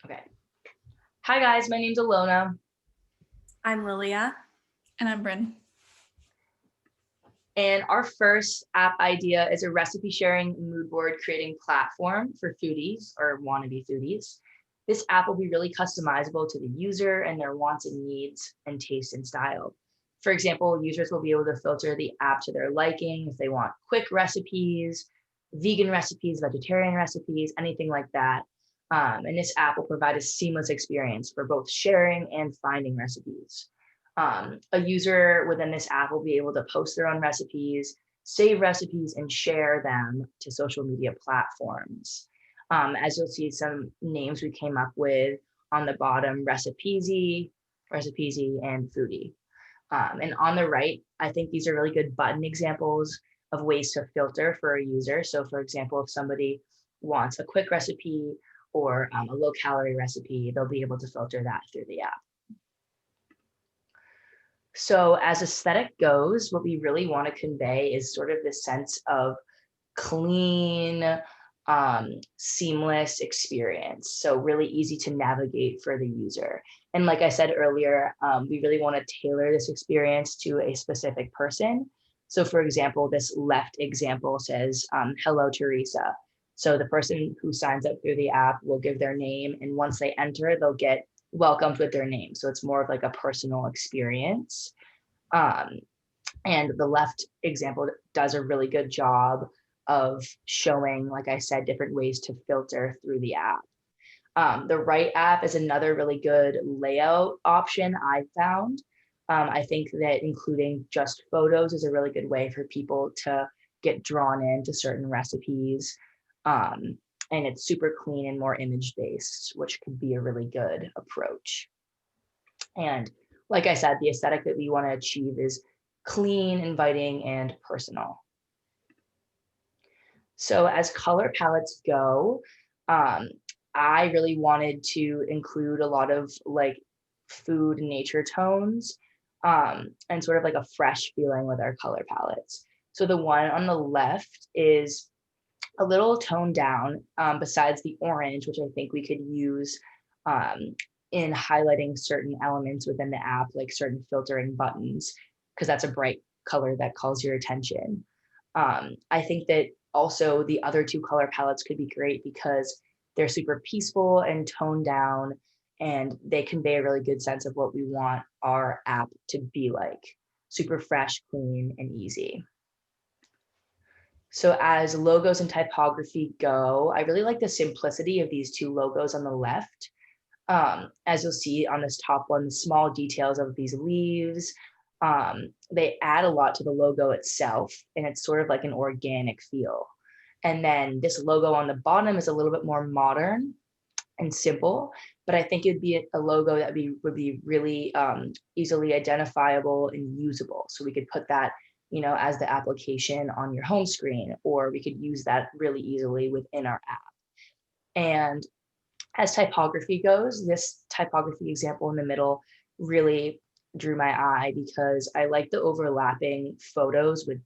Okay. Hi guys, my name's Alona, I'm Lilia. And I'm Bryn. and our first app idea is a recipe sharing mood board creating platform for foodies or wannabe foodies. This app will be really customizable to the user and their wants and needs and taste and style. For example, users will be able to filter the app to their liking if they want quick recipes, vegan recipes, vegetarian recipes, anything like that. And this app will provide a seamless experience for both sharing and finding recipes. A user within this app will be able to post their own recipes, save recipes, and share them to social media platforms. As you'll see, some names we came up with on the bottom: Recipeasy, and Foodie. And on the right, I think these are really good button examples of ways to filter for a user. So, for example, if somebody wants a quick recipe or a low calorie recipe, they'll be able to filter that through the app. So, as aesthetic goes, what we really want to convey is sort of this sense of clean, seamless experience. So, really easy to navigate for the user. And like I said earlier, we really want to tailor this experience to a specific person. So, for example, this left example says, Hello, Teresa. So, the person who signs up through the app will give their name, and once they enter, they'll get welcomed with their name. So, it's more of like a personal experience. Um, and the left example does a really good job of showing, like I said, different ways to filter through the app. The right app is another really good layout option I found. I think that including just photos is a really good way for people to get drawn into certain recipes. Um, and it's super clean and more image based, which could be a really good approach. And like I said, the aesthetic that we want to achieve is clean, inviting, and personal. So as color palettes go, um, I really wanted to include a lot of like food and nature tones, and sort of like a fresh feeling with our color palettes. So the one on the left is a little toned down, besides the orange, which I think we could use um, in highlighting certain elements within the app, like certain filtering buttons, because that's a bright color that calls your attention. I think that also the other two color palettes could be great because they're super peaceful and toned down, and they convey a really good sense of what we want our app to be like: super fresh, clean, and easy. So as logos and typography go, I really like the simplicity of these two logos on the left. As you'll see on this top one, the small details of these leaves, they add a lot to the logo itself, and it's sort of like an organic feel. And then this logo on the bottom is a little bit more modern and simple, but I think it'd be a logo that would be really easily identifiable and usable. So we could put that, as the application on your home screen, or we could use that really easily within our app. And as typography goes, this typography example in the middle really drew my eye because I like the overlapping photos with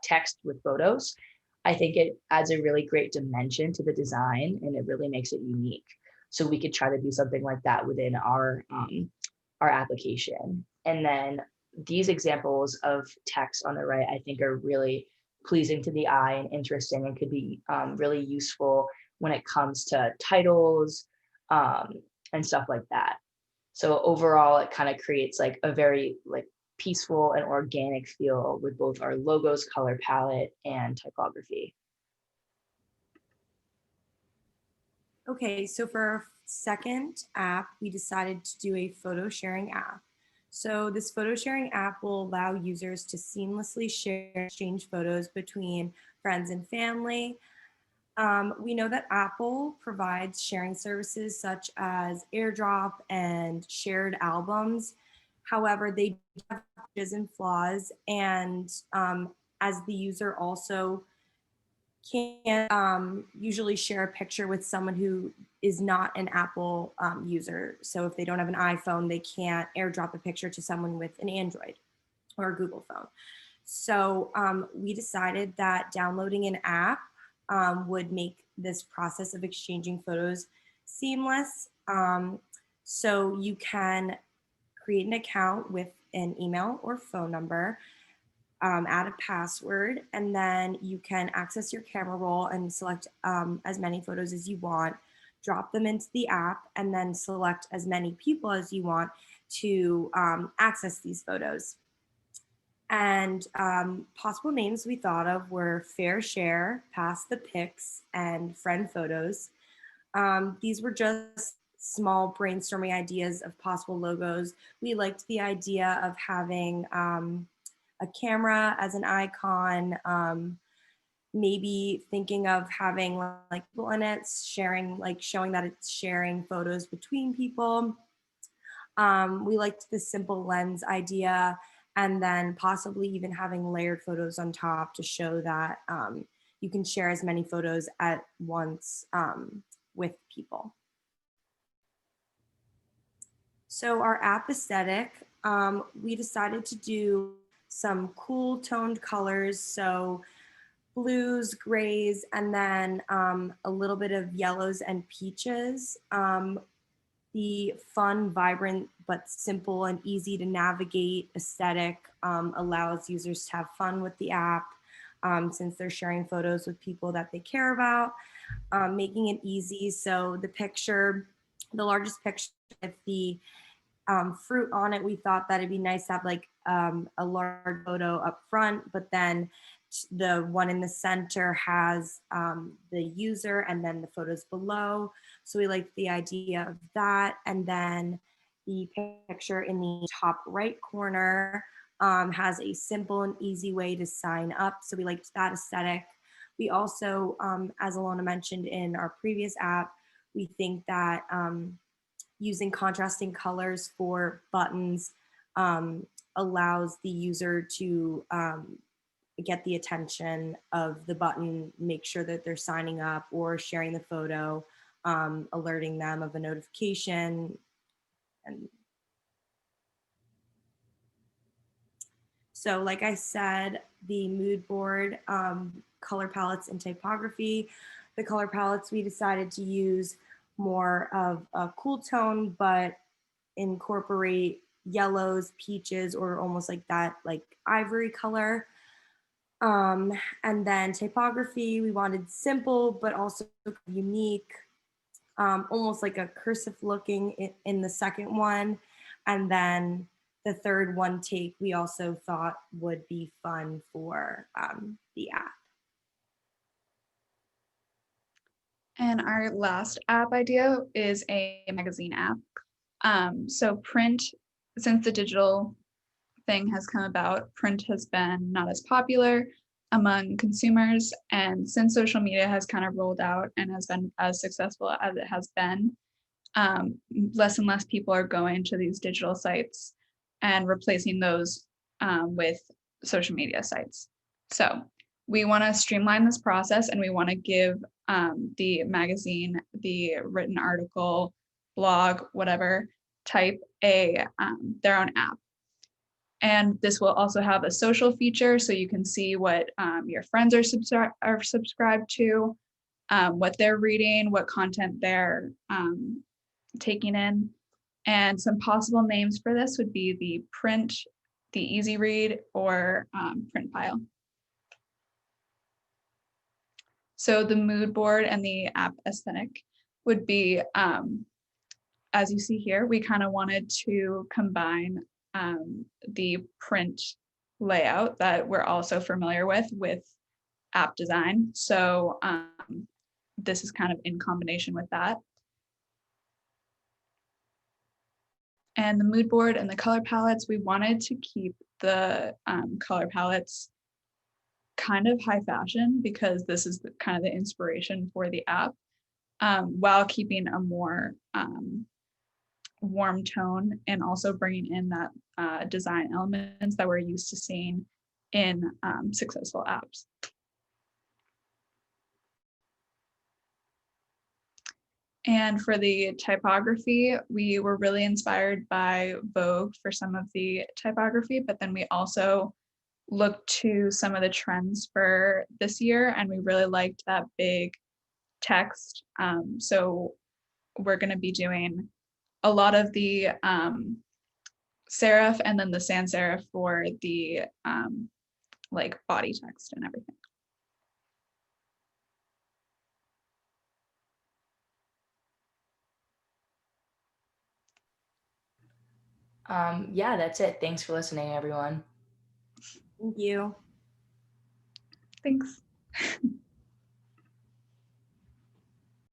text with photos. I think it adds a really great dimension to the design and it really makes it unique. So we could try to do something like that within our application. And then these examples of text on the right, I think are really pleasing to the eye and interesting and could be really useful when it comes to titles, um, and stuff like that. So overall, it kind of creates like a very like peaceful and organic feel with both our logos, color palette, and typography. Okay, so for our second app, we decided to do a photo sharing app. So this photo sharing app will allow users to seamlessly share, exchange photos between friends and family. We know that Apple provides sharing services such as AirDrop and shared albums. However, they have challenges and flaws, and as the user also can't usually share a picture with someone who is not an Apple user. So if they don't have an iPhone, they can't airdrop a picture to someone with an Android or a Google phone. So we decided that downloading an app would make this process of exchanging photos seamless. So you can create an account with an email or phone number, add a password, and then you can access your camera roll and select as many photos as you want, drop them into the app, and then select as many people as you want to access these photos. And possible names we thought of were Fair Share, Pass the Pics, and Friend Photos. These were just small brainstorming ideas of possible logos. We liked the idea of having a camera as an icon, maybe thinking of having like people in it, sharing, like showing that it's sharing photos between people. We liked the simple lens idea, and then possibly even having layered photos on top to show that you can share as many photos at once with people. So our app aesthetic, we decided to do some cool toned colors. So blues, grays, and then a little bit of yellows and peaches. The fun, vibrant, but simple and easy to navigate aesthetic allows users to have fun with the app since they're sharing photos with people that they care about, making it easy. So the picture, the largest picture with the fruit on it, we thought that it'd be nice to have like a large photo up front, but then the one in the center has the user and then the photos below. So we liked the idea of that. And then the picture in the top right corner has a simple and easy way to sign up. So we liked that aesthetic. We also, as Alona mentioned in our previous app, we think that using contrasting colors for buttons allows the user to get the attention of the button, make sure that they're signing up or sharing the photo, alerting them of a notification. And so, like I said, the mood board, color palettes and typography. The color palettes, we decided to use more of a cool tone, but incorporate yellows, peaches, or almost like that, like ivory color. And then typography, we wanted simple, but also unique, almost like a cursive looking in the second one. And then the third one take, we also thought would be fun for the app. And our last app idea is a magazine app. So print, since the digital thing has come about, print has been not as popular among consumers. And since social media has kind of rolled out and has been as successful as it has been, less and less people are going to these digital sites and replacing those with social media sites. So we want to streamline this process, and we want to give the magazine, the written article, blog, whatever type, their own app. And this will also have a social feature, so you can see what your friends are subscribed to, what they're reading, what content they're taking in. And some possible names for this would be the print, the easy read, or print pile. So the mood board and the app aesthetic would be, as you see here, we kind of wanted to combine the print layout that we're also familiar with app design. So this is kind of in combination with that. And the mood board and the color palettes, we wanted to keep the color palettes kind of high fashion, because this is kind of the inspiration for the app, while keeping a more warm tone and also bringing in that design elements that we're used to seeing in successful apps. And for the typography, we were really inspired by Vogue for some of the typography, but then we also looked to some of the trends for this year, and we really liked that big text. So we're going to be doing a lot of the serif and then the sans serif for the like body text and everything. Yeah, that's it. Thanks for listening, everyone. Thank you. Thanks.